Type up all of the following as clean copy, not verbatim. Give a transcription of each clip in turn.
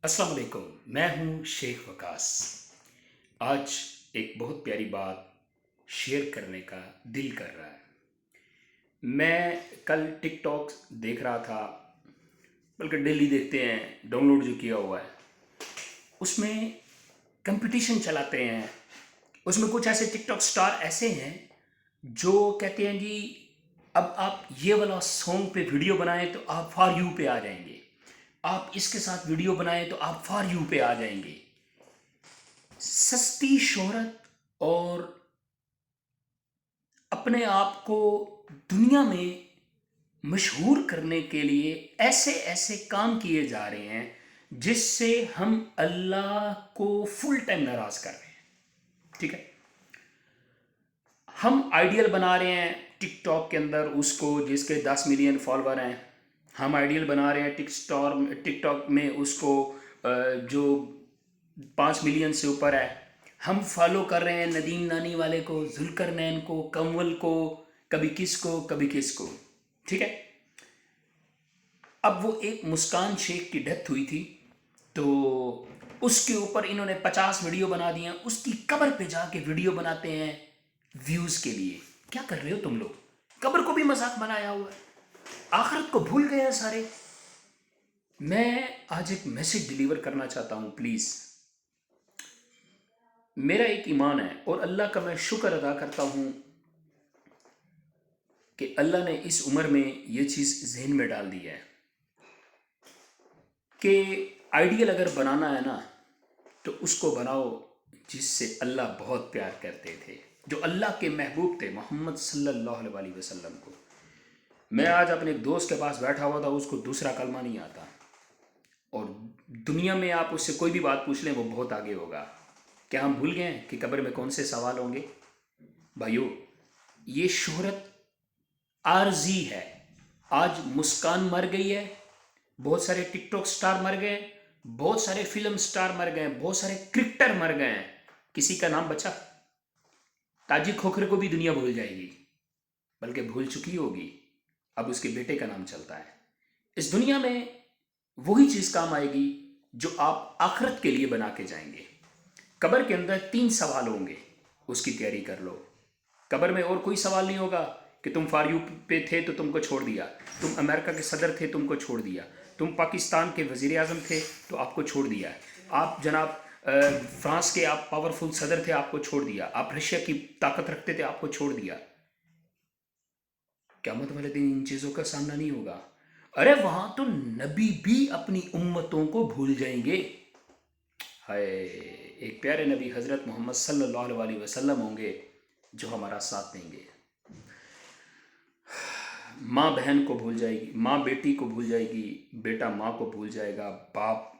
अस्सलाम वालेकुम। मैं हूँ शेख वकास। आज एक बहुत प्यारी बात शेयर करने का दिल कर रहा है। मैं कल टिकटॉक देख रहा था, बल्कि डेली देखते हैं, डाउनलोड जो किया हुआ है। उसमें कंपटीशन चलाते हैं। उसमें कुछ ऐसे टिकटॉक स्टार ऐसे हैं जो कहते हैं जी, अब आप ये वाला सॉन्ग पे वीडियो बनाएं तो आप फॉर यू पे आ जाएंगे, आप इसके साथ वीडियो बनाएं तो आप फॉर यू पे आ जाएंगे। सस्ती शोहरत और अपने आप को दुनिया में मशहूर करने के लिए ऐसे ऐसे काम किए जा रहे हैं जिससे हम अल्लाह को फुल टाइम नाराज कर रहे हैं। ठीक है, हम आइडियल बना रहे हैं टिकटॉक के अंदर उसको जिसके 10 मिलियन फॉलोअर हैं। हम आइडियल बना रहे हैं टिकटॉक में उसको जो 5 मिलियन से ऊपर है। हम फॉलो कर रहे हैं नदीम नानी वाले को, जुल्करनैन को, कंवल को, कभी किसको कभी किसको। ठीक है, अब वो एक मुस्कान शेख की डेथ हुई थी तो उसके ऊपर इन्होंने 50 वीडियो बना दिए। उसकी कब्र पे जाके वीडियो बनाते हैं व्यूज़ के लिए। क्या कर रहे हो तुम लोग? कब्र को भी मजाक बनाया हुआ है, आखिरत को भूल गए हैं सारे। मैं आज एक मैसेज डिलीवर करना चाहता हूँ। प्लीज़, मेरा एक ईमान है और अल्लाह का मैं शुक्र अदा करता हूँ कि अल्लाह ने इस उम्र में ये चीज़ जहन में डाल दी है कि आइडियल अगर बनाना है ना तो उसको बनाओ जिससे अल्लाह बहुत प्यार करते थे, जो अल्लाह के महबूब थे, मोहम्मद सल्लल्लाहु अलैहि वसल्लम को। मैं आज अपने एक दोस्त के पास बैठा हुआ था, उसको दूसरा कलमा नहीं आता और दुनिया में आप उससे कोई भी बात पूछ लें वो बहुत आगे होगा। क्या हम भूल गए हैं कि कब्र में कौन से सवाल होंगे? भाइयों, ये शोहरत आरजी है। आज मुस्कान मर गई है, बहुत सारे टिकटॉक स्टार मर गए, बहुत सारे फिल्म स्टार मर गए, बहुत सारे क्रिकेटर मर गए हैं। किसी का नाम बचा? ताजी खोखरे को भी दुनिया भूल जाएगी, बल्कि भूल चुकी होगी। अब उसके बेटे का नाम चलता है। इस दुनिया में वही चीज़ काम आएगी जो आप आखिरत के लिए बना के जाएंगे। कब्र के अंदर 3 सवाल होंगे, उसकी तैयारी कर लो। कब्र में और कोई सवाल नहीं होगा कि तुम फॉर यू पे थे तो तुमको छोड़ दिया, तुम अमेरिका के सदर थे तुमको छोड़ दिया, तुम पाकिस्तान के वज़ीर आज़म थे तो आपको छोड़ दिया, आप जनाब फ्रांस के आप पावरफुल सदर थे आपको छोड़ दिया, आप रशिया की ताकत रखते थे आपको छोड़ दिया। क़यामत वाले दिन इन चीज़ों का सामना नहीं होगा। अरे वहाँ तो नबी भी अपनी उम्मतों को भूल जाएंगे। हाय, एक प्यारे नबी हज़रत मोहम्मद सल्लल्लाहु अलैहि वसल्लम होंगे जो हमारा साथ देंगे। माँ बहन को भूल जाएगी, माँ बेटी को भूल जाएगी, बेटा माँ को भूल जाएगा, बाप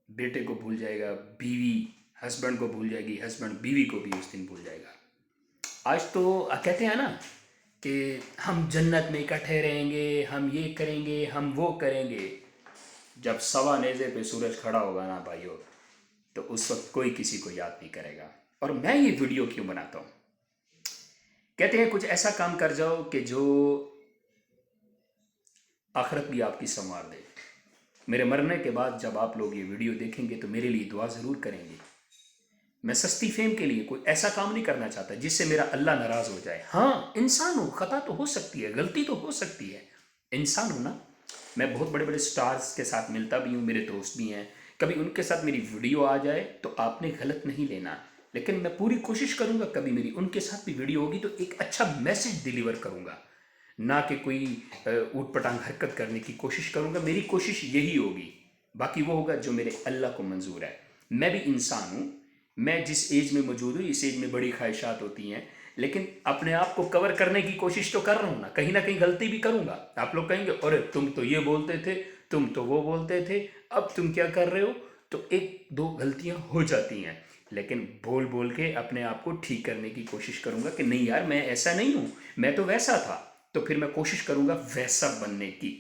बेटे को भूल जाएगा, बीवी हस्बैंड को भूल जाएगी, हस्बैंड बीवी को भी उस दिन भूल जाएगा। आज तो कहते हैं ना कि हम जन्नत में इकट्ठे रहेंगे, हम ये करेंगे, हम वो करेंगे। जब सवा नेज़े पे सूरज खड़ा होगा ना भाइयों, तो उस वक्त कोई किसी को याद नहीं करेगा। और मैं ये वीडियो क्यों बनाता हूँ? कहते हैं कुछ ऐसा काम कर जाओ कि जो आखिरत भी आपकी संवार दे। मेरे मरने के बाद जब आप लोग ये वीडियो देखेंगे तो मेरे लिए दुआ ज़रूर करेंगे। मैं सस्ती फेम के लिए कोई ऐसा काम नहीं करना चाहता जिससे मेरा अल्लाह नाराज़ हो जाए। हाँ, इंसान हो, खता तो हो सकती है, गलती तो हो सकती है, इंसान हो ना। मैं बहुत बड़े बड़े स्टार्स के साथ मिलता भी हूँ, मेरे दोस्त भी हैं। कभी उनके साथ मेरी वीडियो आ जाए तो आपने गलत नहीं लेना, लेकिन मैं पूरी कोशिश करूँगा कभी मेरी उनके साथ भी वीडियो होगी तो एक अच्छा मैसेज डिलीवर करूँगा, ना कि कोई ऊट पटांग हरकत करने की कोशिश करूँगा। मेरी कोशिश यही होगी, बाकी वो होगा जो मेरे अल्लाह को मंजूर है। मैं भी इंसान हूँ, मैं जिस एज में मौजूद हूँ इस एज में बड़ी ख्वाहिशात होती हैं, लेकिन अपने आप को कवर करने की कोशिश तो कर रहा हूँ ना। कहीं गलती भी करूँगा। आप लोग कहेंगे अरे तुम तो ये बोलते थे, तुम तो वो बोलते थे, अब तुम क्या कर रहे हो? तो एक दो गलतियाँ हो जाती हैं, लेकिन बोल बोल के अपने आप को ठीक करने की कोशिश करूँगा कि नहीं यार, मैं ऐसा नहीं हूँ, मैं तो वैसा था। तो फिर मैं कोशिश करूँगा वैसा बनने की।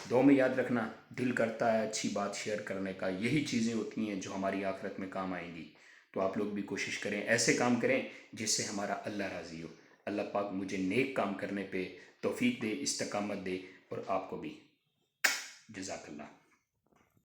दो में याद रखना, दिल करता है अच्छी बात शेयर करने का। यही चीज़ें होती हैं जो हमारी आखिरत में काम आएंगी। तो आप लोग भी कोशिश करें, ऐसे काम करें जिससे हमारा अल्लाह राज़ी हो। अल्लाह पाक मुझे नेक काम करने पे तौफीक दे, इस्तकामत दे, और आपको भी। जज़ाकल्लाह।